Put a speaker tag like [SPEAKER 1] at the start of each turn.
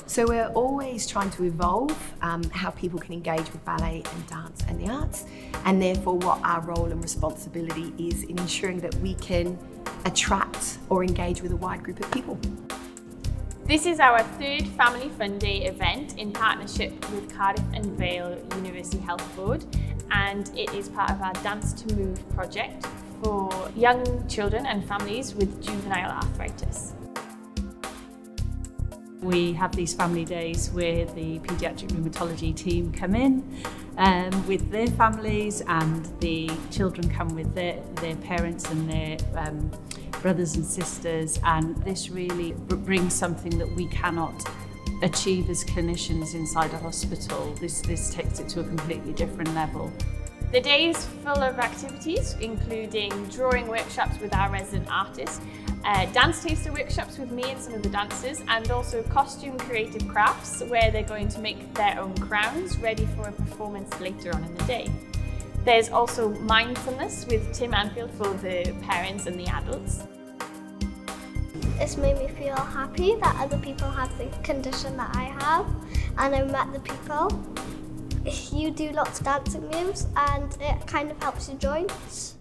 [SPEAKER 1] So we're always trying to evolve how people can engage with ballet and dance and the arts, and therefore what our role and responsibility is in ensuring that we can attract or engage with a wide group of people.
[SPEAKER 2] This is our third Family Fun Day event in partnership with Cardiff and Vale University Health Board, and it is part of our Dance to Move project for young children and families with juvenile arthritis.
[SPEAKER 3] We have these family days where the paediatric rheumatology team come in with their families, and the children come with their parents and their brothers and sisters, and this really brings something that we cannot achieve as clinicians inside a hospital. This takes it to a completely different level.
[SPEAKER 2] The day is full of activities, including drawing workshops with our resident artists, dance taster workshops with me and some of the dancers, and also costume creative crafts where they're going to make their own crowns ready for a performance later on in the day. There's also mindfulness with Tim Anfield for the parents and the adults.
[SPEAKER 4] It's made me feel happy that other people have the condition that I have, and I met the people. You do lots of dancing moves and it kind of helps your joints.